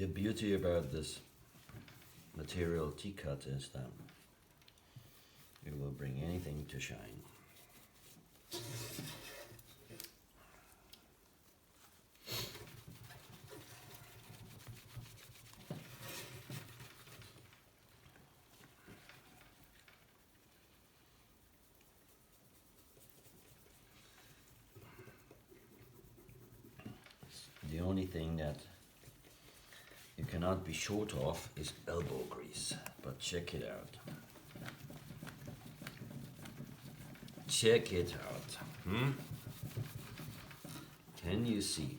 The beauty about this material T-cut is that it will bring anything to shine. The only thing that you cannot be short of is elbow grease, but check it out. Check it out. Can you see?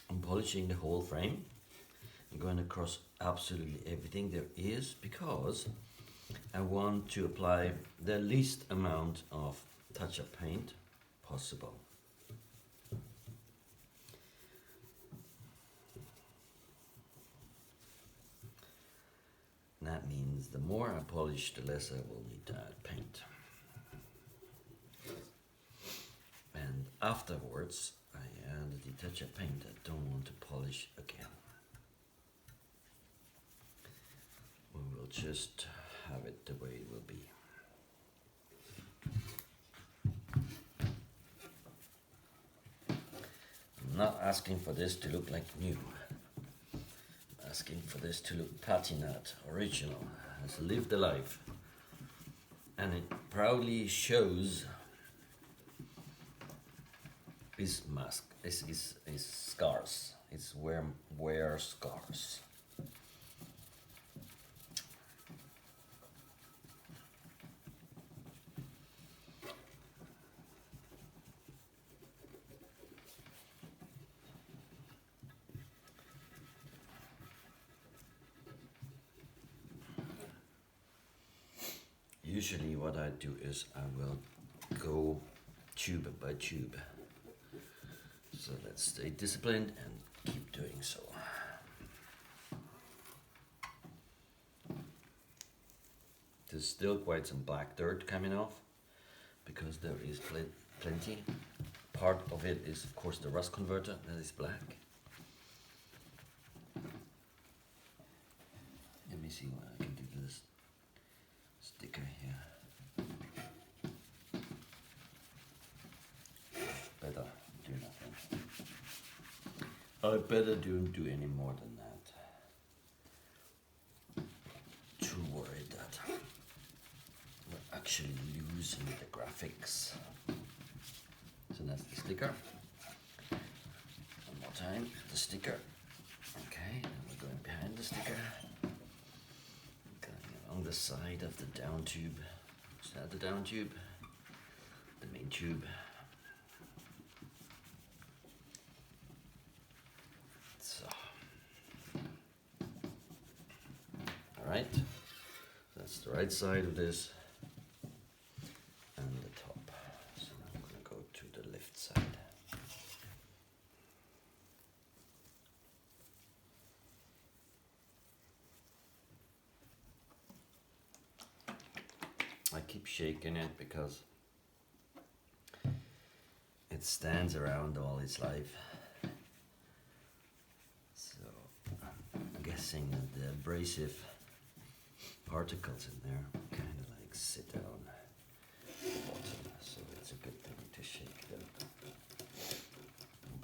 I'm polishing the whole frame. I'm going across absolutely everything there is because I want to apply the least amount of touch-up paint possible. And that means the more I polish, the less I will need to add paint. And afterwards, I add the touch-up paint I don't want to polish again. We will just have it the way it will be. I'm not asking for this to look like new. I'm asking for this to look patinate, original, has lived a life. And it proudly shows his mask, his scars, his wear scars. Usually what I do is I will go tube by tube. So let's stay disciplined and keep doing so. There's still quite some black dirt coming off because there is plenty. Part of it is of course the rust converter that is black. Let me see what I can do to this sticker here. Better do nothing. I better don't do any more than that. Too worried that we're actually losing the graphics. So that's the sticker. One more time, the sticker. Okay, and we're going behind the sticker. Going along the side of the down tube. Is that the down tube? The main tube. So, alright, that's the right side of this and the top. So I'm going to go to the left side. I keep shaking it because it stands around all its life. So I'm guessing that the abrasive particles in there kind of like sit down at the bottom. So it's a good thing to shake them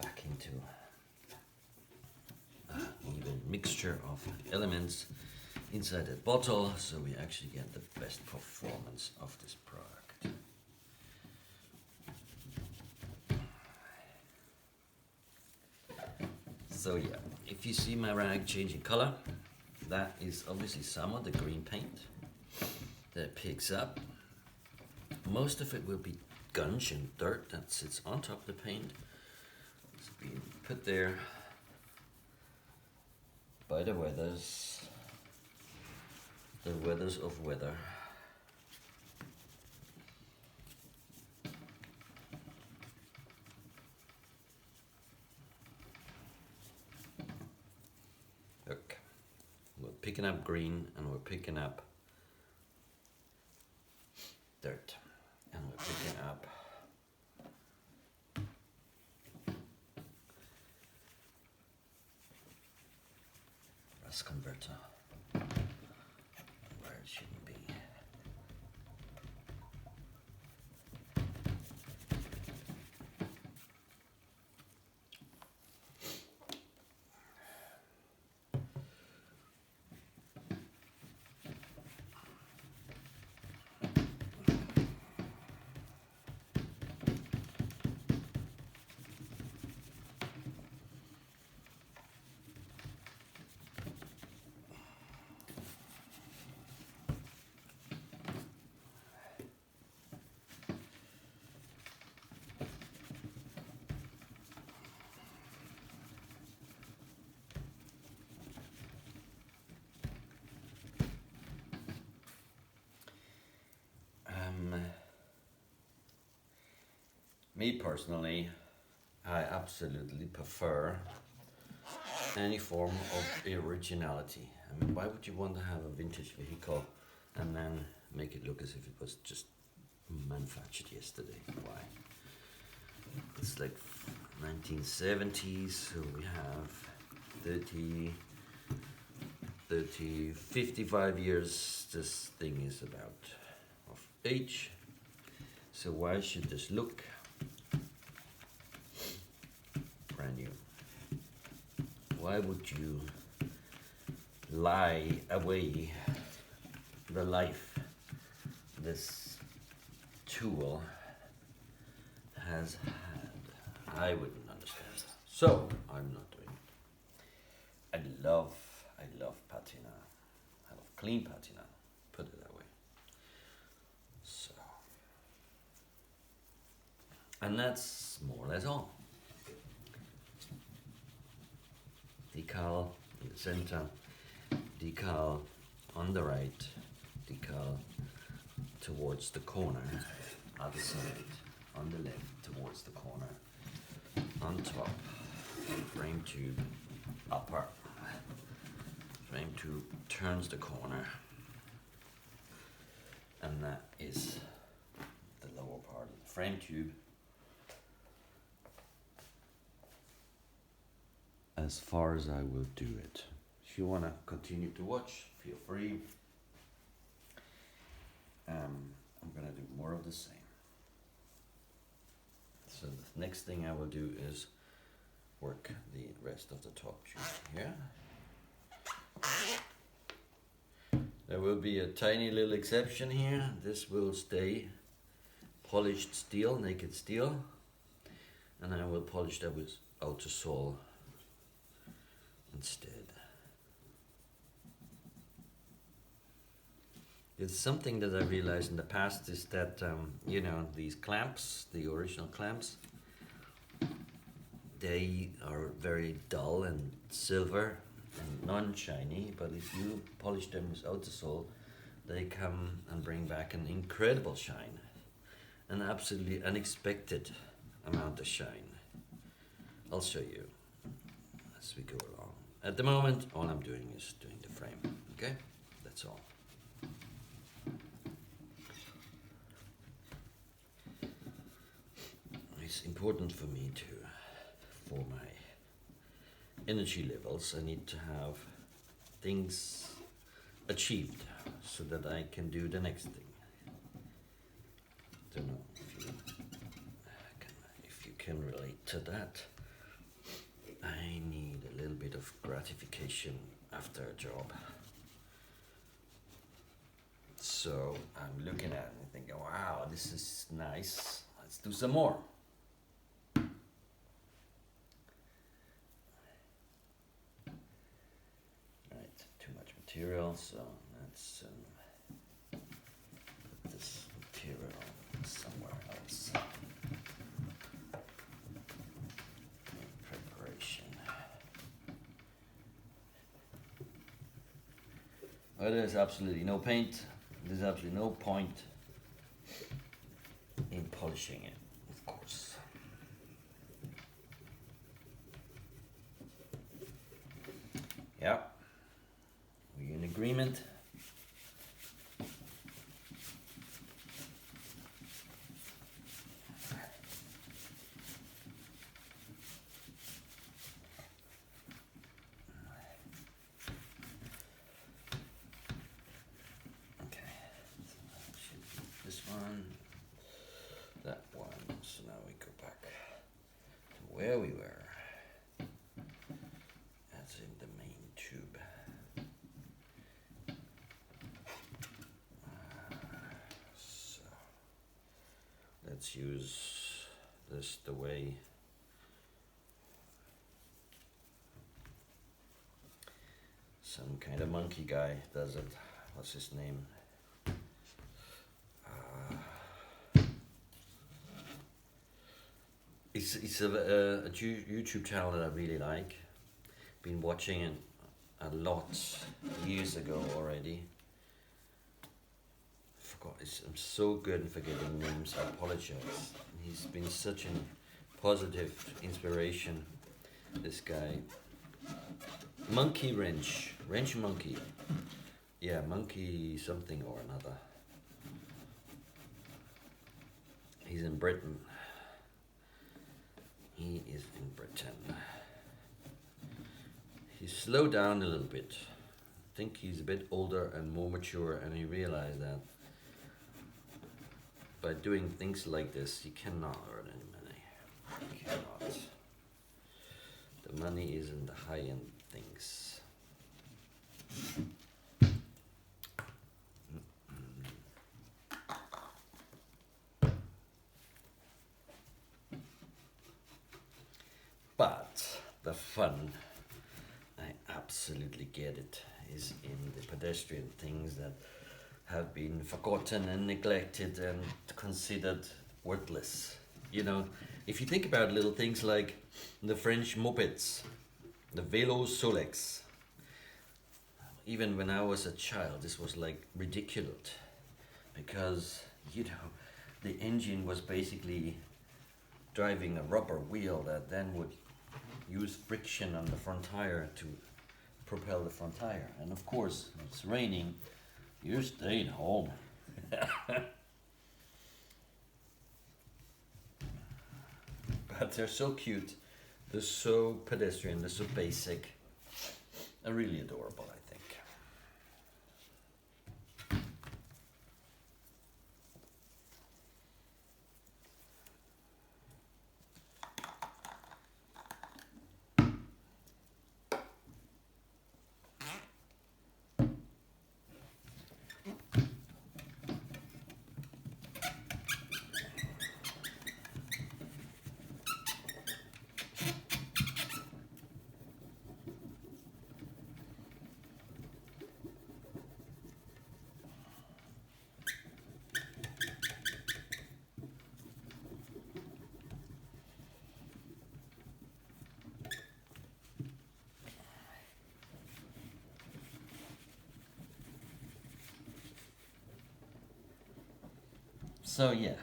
back into an even mixture of elements inside the bottle, so we actually get the best performance of this product. So yeah, if you see my rag changing color, that is obviously some of the green paint that picks up. Most of it will be gunge and dirt that sits on top of the paint. It's being put there by the weathers of weather. Look, we're picking up green and we're picking up dirt and we're picking up bus converter where it shouldn't be. Me personally, I absolutely prefer any form of originality. I mean, why would you want to have a vintage vehicle and then make it look as if it was just manufactured yesterday? Why? It's like 1970s, so we have 55 years this thing is about of age. So why should this look brand new? Why would you lie away the life this tool has had? I wouldn't understand. So I'm not doing it. I love patina. I love clean patina. Put it that way. So, and that's more or less all. Decal in the center, decal on the right, decal towards the corner, other side, on the left towards the corner, on top, frame tube, upper, frame tube turns the corner, and that is the lower part of the frame tube. As far as I will do it. If you want to continue to watch, feel free. I'm going to do more of the same. So the next thing I will do is work the rest of the top tube here. There will be a tiny little exception here. This will stay polished steel, naked steel, and I will polish that with outer sole instead. It's something that I realized in the past is that, you know, these clamps, the original clamps, they are very dull and silver and non-shiny, but if you polish them with outer sole, they come and bring back an incredible shine, an absolutely unexpected amount of shine. I'll show you as we go along. At the moment, all I'm doing is doing the frame, okay? That's all. It's important for me to, for my energy levels, I need to have things achieved so that I can do the next thing. Don't know if you can relate to that. I need a little bit of gratification after a job. So I'm looking at it and thinking, wow, this is nice. Let's do some more. Right, too much material, so let's put this material somewhere else. Preparation. there's absolutely no paint. There's absolutely no point in polishing it, of course. Yeah, we're in agreement. This one, that one. So now we go back to where we were. That's in the main tube. So let's use this the way some kind of monkey guy does it. What's his name? It's a YouTube channel that I really like. Been watching it a lot years ago already. I'm so good in forgetting names. I apologize. He's been such a positive inspiration. This guy, Monkey Wrench Monkey. Yeah, Monkey something or another. He's in Britain. He is in Britain. He's slowed down a little bit. I think he's a bit older and more mature, and he realized that by doing things like this, you cannot earn any money. You cannot. The money is in the high-end things. But the fun, I absolutely get it, is in the pedestrian things that have been forgotten and neglected and considered worthless. You know, if you think about little things like the French mopeds, the Velo Solex, even when I was a child, this was like ridiculous, because, you know, the engine was basically driving a rubber wheel that then would use friction on the front tire to propel the front tire. And of course, if it's raining, you're staying home. But they're so cute, they're so pedestrian, they're so basic, and really adorable, I think. So yeah,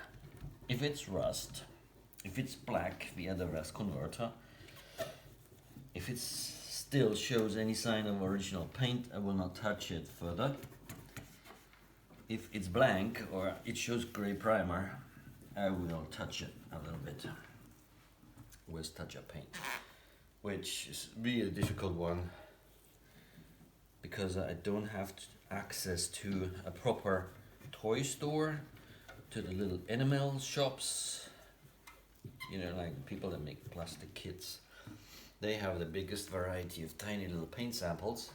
if it's rust, if it's black via the rust converter, if it still shows any sign of original paint, I will not touch it further. If it's blank or it shows gray primer, I will touch it a little bit with touch-up paint, which is really a difficult one because I don't have access to a proper toy store, to the little enamel shops, you know, like people that make plastic kits. They have the biggest variety of tiny little paint samples.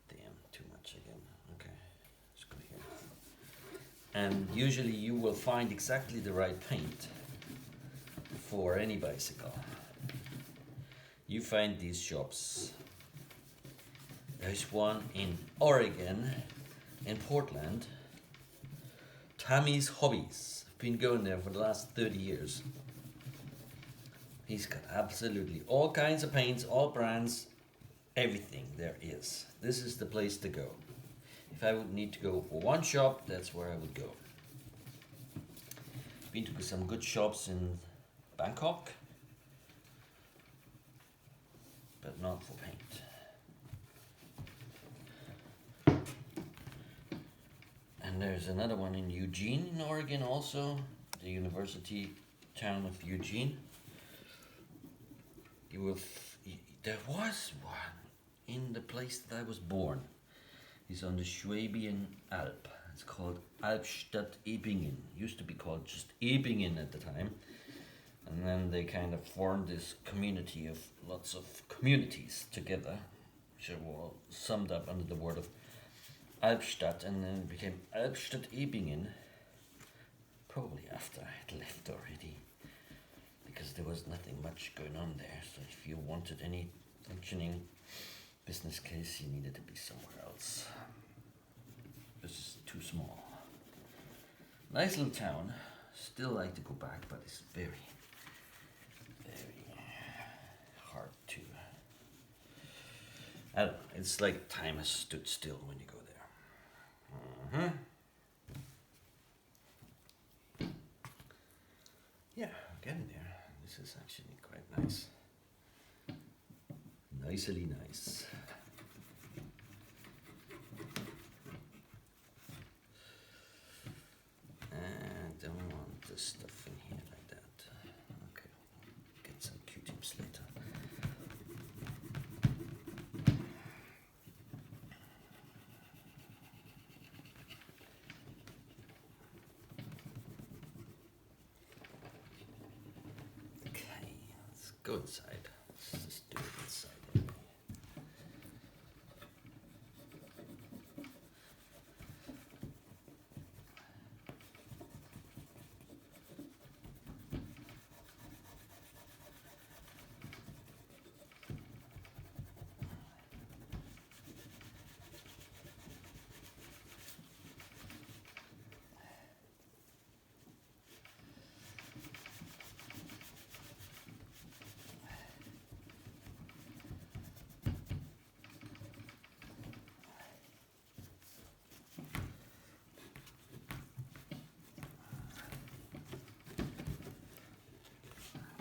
Damn, too much again. Okay, let's go here. And usually you will find exactly the right paint for any bicycle. You find these shops. There's one in Oregon, in Portland. Tammy's Hobbies. I've been going there for the last 30 years. He's got absolutely all kinds of paints, all brands, everything there is. This is the place to go. If I would need to go for one shop, that's where I would go. Been to some good shops in Bangkok, but not for paint. And there's another one in Eugene, in Oregon also, the university town of Eugene. There was one in the place that I was born. It's on the Schwabian Alp. It's called Albstadt Ebingen. Used to be called just Ebingen at the time. And then they kind of formed this community of lots of communities together, which are all summed up under the word of Albstadt, and then it became Albstadt Ebingen, probably after I had left already, because there was nothing much going on there. So if you wanted any functioning business case, you needed to be somewhere else. This is too small. Nice little town. Still like to go back, but it's very, very hard to. I don't know. It's like time has stood still when you go there. Yeah, getting there. This is actually quite nice. Nicely nice. I don't want this stuff in here like that. Okay, get some Q-tips later. Okay, let's go inside. Let's just do it inside.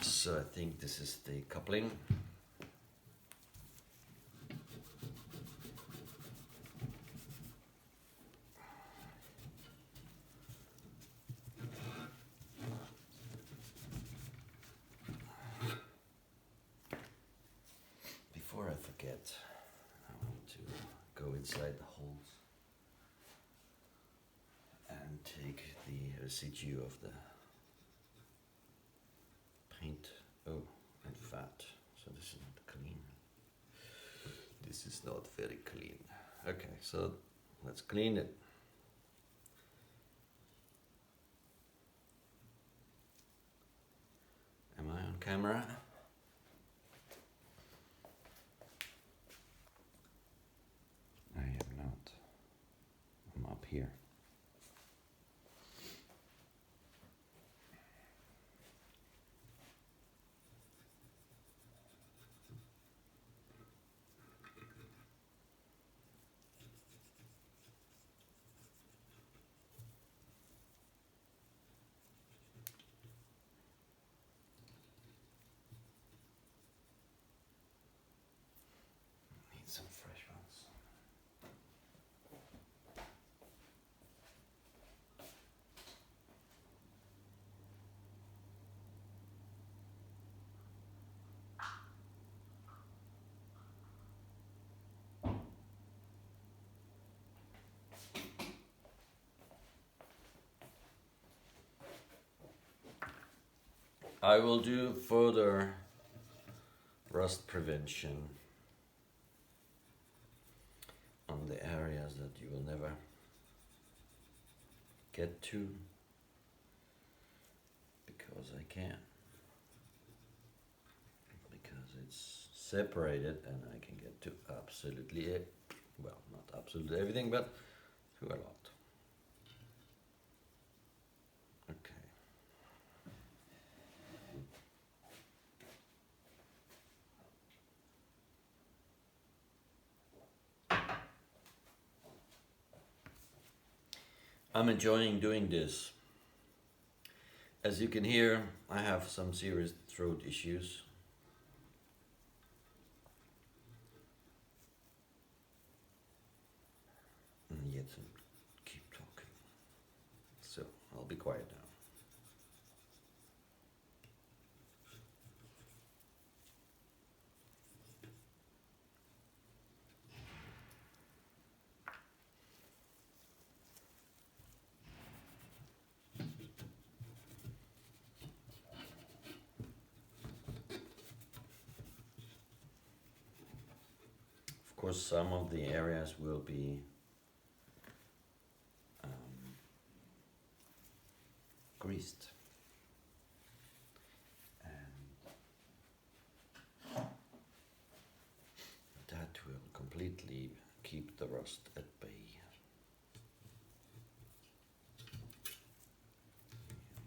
So I think this is the coupling. Before I forget, I want to go inside the holes and take the residue of the paint. Oh, and fat. So this is not clean. This is not very clean. Okay, so let's clean it. Am I on camera? I am not. I'm up here. Need some fresh ones. I will do further rust prevention on the areas that you will never get to, because I can, because it's separated and I can get to absolutely, well, not absolutely everything, but to a lot. Okay. I'm enjoying doing this. As you can hear, I have some serious throat issues. And yet keep talking. So I'll be quiet now. Of course, some of the areas will be greased, and that will completely keep the rust at bay.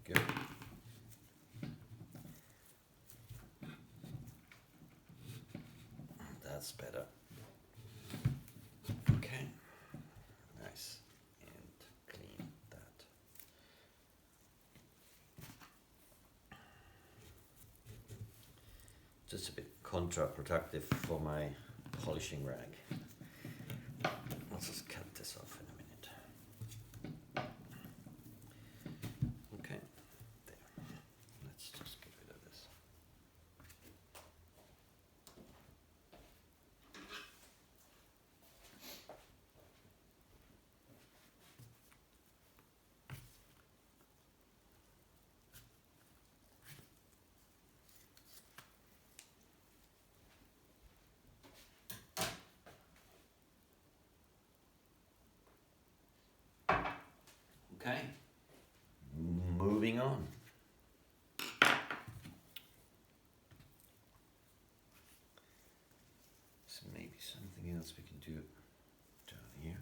Good. That's better. Okay. Nice and clean that. Just a bit counterproductive for my polishing rag. I'll just cut this off in a minute. Okay, there. Let's just get rid of this. Okay, moving on. So maybe something else we can do down here.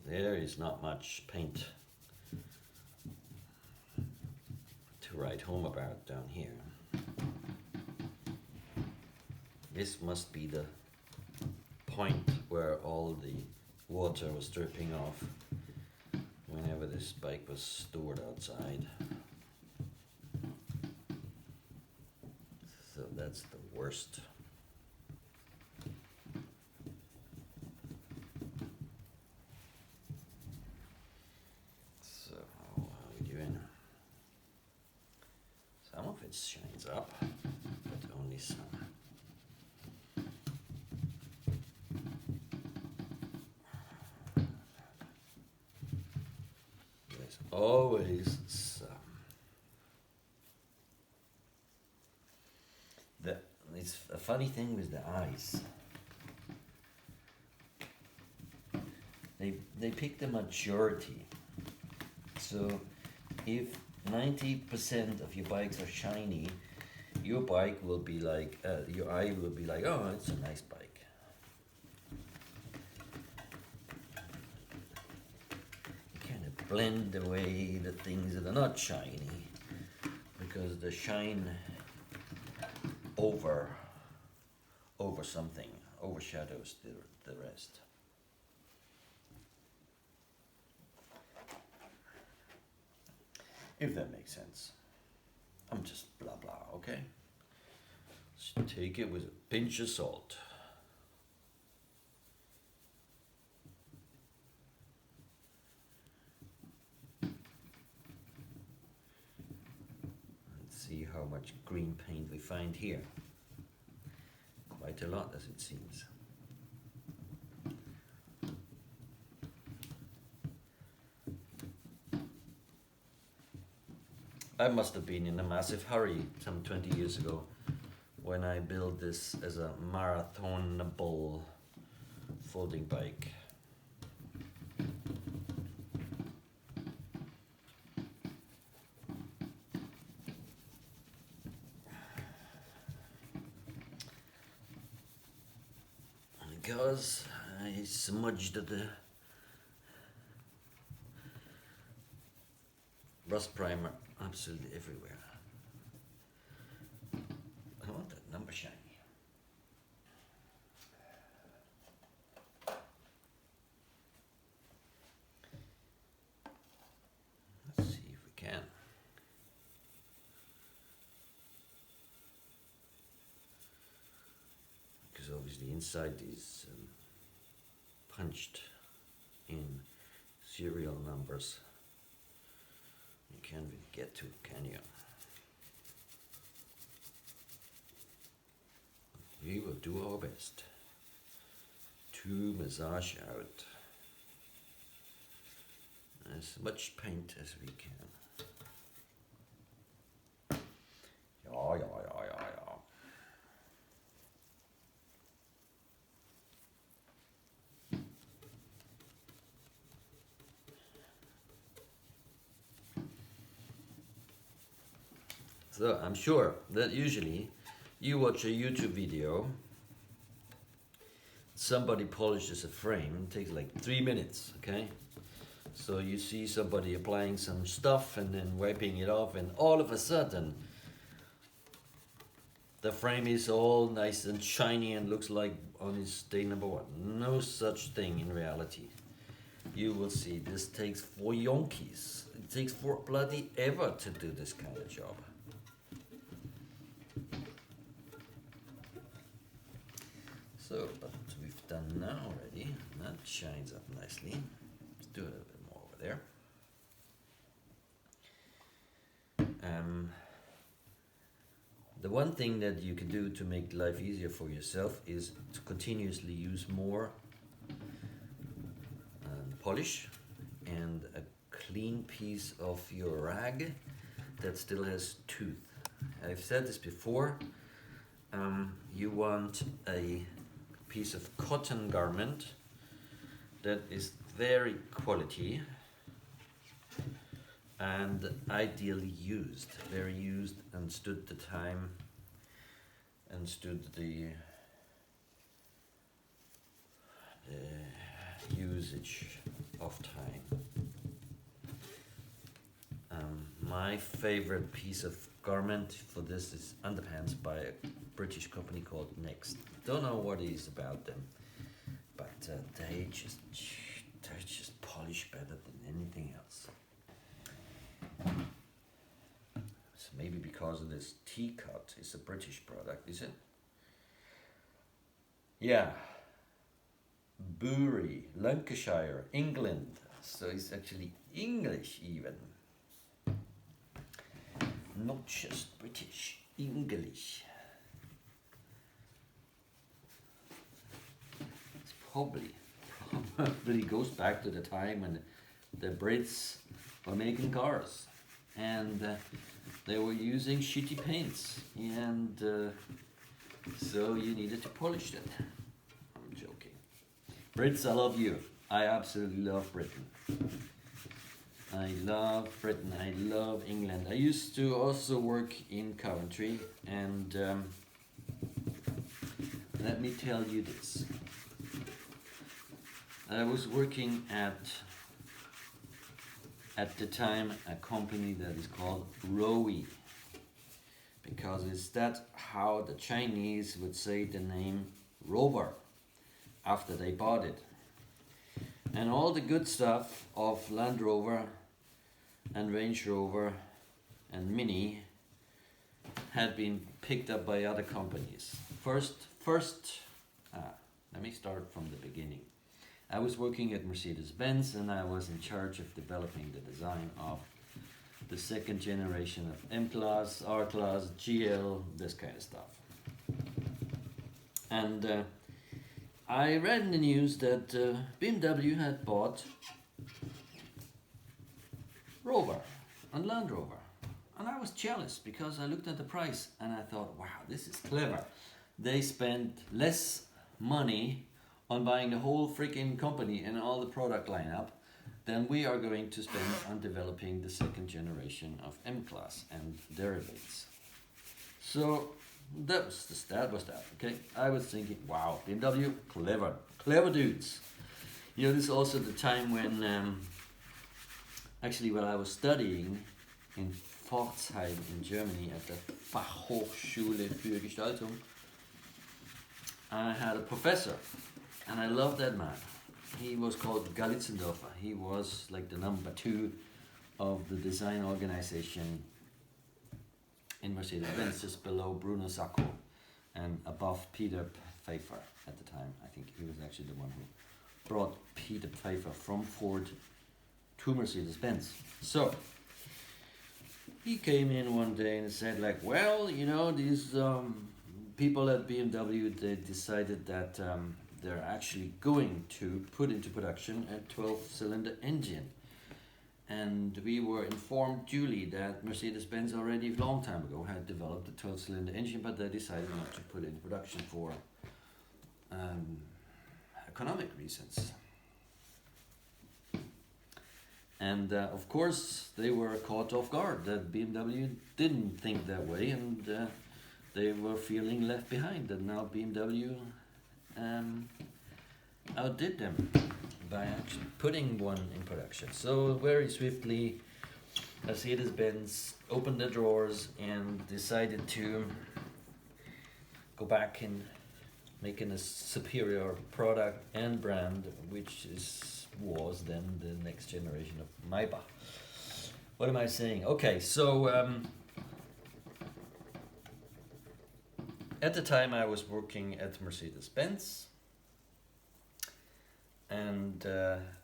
There is not much paint to write home about down here. This must be the point where all the water was dripping off whenever this bike was stored outside. So that's the worst. So how are we doing? Some of it shines up, but only some. There's always some. It's a funny thing with the eyes. They pick the majority. So if 90% of your bikes are shiny, your bike will be like, your eye will be like, oh, it's a nice bike. You kind of blend away the things that are not shiny, because the shine over something overshadows the rest. If that makes sense. I'm just blah blah, okay? So take it with a pinch of salt. And see how much green paint we find here. Quite a lot, as it seems. I must have been in a massive hurry some 20 years ago when I built this as a marathonable folding bike. Because I smudged the rust primer absolutely everywhere. I want that number shiny. Let's see if we can. Because obviously inside is punched in serial numbers. You can't really get to it, can you? We will do our best to massage out as much paint as we can. Yeah, yeah, yeah, yeah, yeah. So I'm sure that usually you watch a YouTube video, somebody polishes a frame, it takes like 3 minutes, okay? So you see somebody applying some stuff and then wiping it off, and all of a sudden the frame is all nice and shiny and looks like on its day number 1. No such thing in reality. You will see this takes 4 yonkies. It takes 4 bloody ever to do this kind of job. So, but we've done now already. That shines up nicely. Let's do a little bit more over there. The one thing that you can do to make life easier for yourself is to continuously use more polish and a clean piece of your rag that still has tooth. I've said this before. You want a piece of cotton garment that is very quality and ideally used, very used, and stood the time and stood the usage of time. My favorite piece of garment for this is underpants by a British company called Next. Don't know what it is about them, but they just polish better than anything else. So maybe because of this T-cut, it's a British product, is it? Yeah. Bury, Lancashire, England. So it's actually English even. Not just British, English. It's probably goes back to the time when the Brits were making cars and they were using shitty paints, and so you needed to polish it. I'm joking. Brits, I love you. I absolutely love Britain. I love Britain, I love England. I used to also work in Coventry, and let me tell you this. I was working at the time a company that is called Rowe, because it's that how the Chinese would say the name Rover after they bought it. And all the good stuff of Land Rover and Range Rover and Mini had been picked up by other companies. Let me start from the beginning. I was working at Mercedes-Benz, and I was in charge of developing the design of the second generation of M-Class, R-Class, GL, this kind of stuff. And I read in the news that BMW had bought Rover and Land Rover. And I was jealous because I looked at the price and I thought, wow, this is clever. They spent less money on buying the whole freaking company and all the product lineup than we are going to spend on developing the second generation of M-Class and derivatives. So that was that, okay? I was thinking, wow, BMW, clever dudes. You know, this is also the time when, actually, while I was studying in Pforzheim in Germany at the Fachhochschule für Gestaltung, I had a professor, and I loved that man. He was called Galitzendorfer. He was like the number 2 of the design organization in Mercedes-Benz, just below Bruno Sacco and above Peter Pfeiffer at the time. I think he was actually the one who brought Peter Pfeiffer from Ford to Mercedes-Benz. So he came in one day and said like, well, you know, these people at BMW, they decided that they're actually going to put into production a 12-cylinder engine. And we were informed duly that Mercedes-Benz already a long time ago had developed a 12-cylinder engine, but they decided not to put it in production for economic reasons. And of course, they were caught off guard that BMW didn't think that way, and they were feeling left behind. And now BMW outdid them by actually putting one in production. So very swiftly, Mercedes-Benz opened the drawers and decided to go back in making a superior product and brand, which was then the next generation of Maybach. What am I saying? Okay, so at the time I was working at Mercedes-Benz, and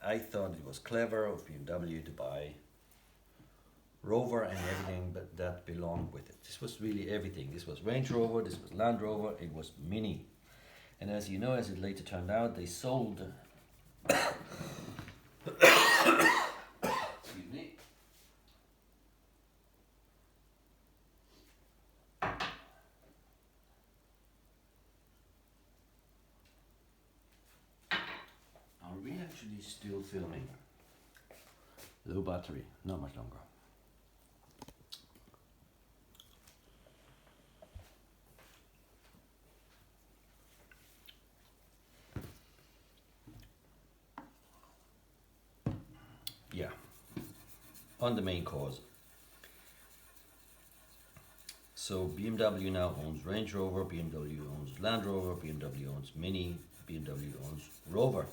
I thought it was clever of BMW to buy Rover and everything but that belonged with it. This was really everything. This was Range Rover, this was Land Rover, it was Mini. And as you know, as it later turned out, they sold excuse me. Are we actually still filming? Low battery, not much longer. Yeah, on the main cause. So BMW now owns Range Rover, BMW owns Land Rover, BMW owns Mini, BMW owns Rover.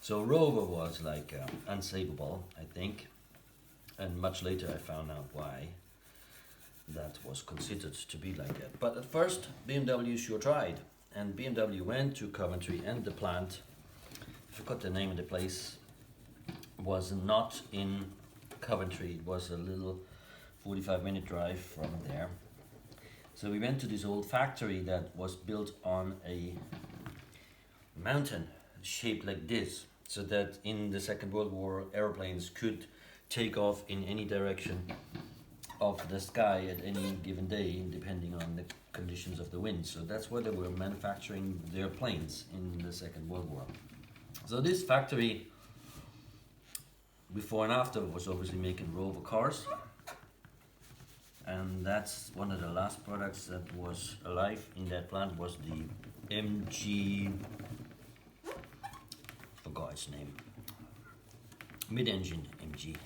So Rover was like unsavable, I think, and much later I found out why that was considered to be like that. But at first BMW sure tried, and BMW went to Coventry, and the plant, I forgot the name of the place, was not in Coventry. It was a little 45-minute drive from there. So we went to this old factory that was built on a mountain shaped like this, so that in the Second World War airplanes could take off in any direction of the sky at any given day, depending on the conditions of the wind. So that's where they were manufacturing their planes in the Second World War. So this factory, before and after, was obviously making Rover cars, and that's one of the last products that was alive in that plant was the MG, forgot its name, mid-engine MG.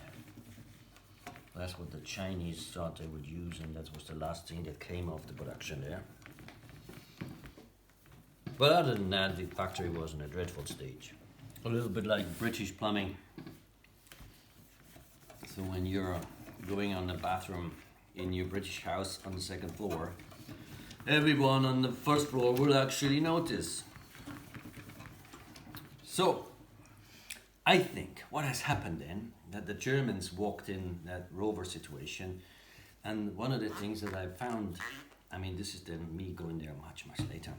That's what the Chinese thought they would use, and that was the last thing that came off the production there. But other than that, the factory was in a dreadful stage. A little bit like British plumbing. So when you're going on the bathroom in your British house on the second floor, everyone on the first floor will actually notice. So I think what has happened then, that the Germans walked in that Rover situation, and one of the things that I found, I mean, this is then me going there much later,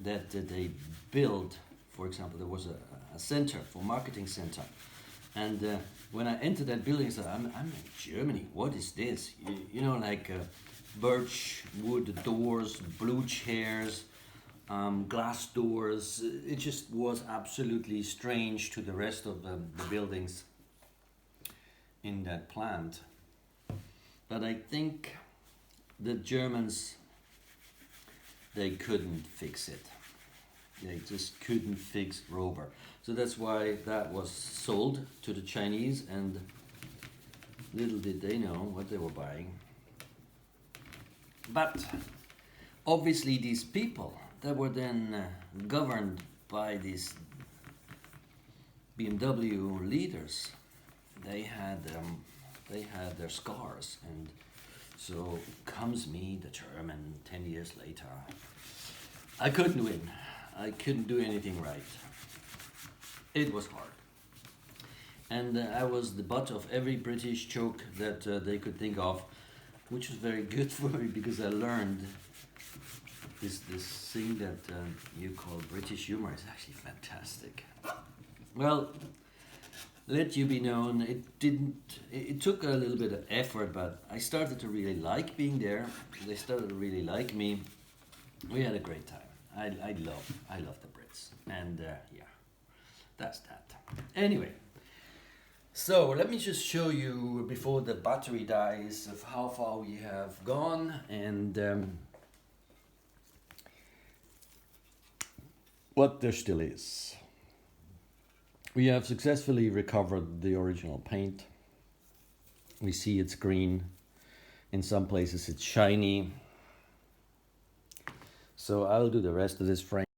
that they built, for example, there was a center for marketing center, and when I entered that building, I said, I'm in Germany, what is this? You know, like birch wood doors, blue chairs, glass doors. It just was absolutely strange to the rest of the buildings in that plant. But I think the Germans, they couldn't fix it. They just couldn't fix Rover. So that's why that was sold to the Chinese, and little did they know what they were buying. But obviously these people that were then governed by these BMW leaders, they had their scars, and so comes me, the German, 10 years later. I couldn't win. I couldn't do anything right. It was hard. And I was the butt of every British joke that they could think of, which was very good for me because I learned this thing that you call British humor is actually fantastic. Well, let you be known, it took a little bit of effort, but I started to really like being there. They started to really like me. We had a great time. I love the Brits, and yeah, that's that. Anyway, so let me just show you before the battery dies of how far we have gone, and what there still is. We have successfully recovered the original paint. We see it's green. In some places it's shiny. So I'll do the rest of this frame.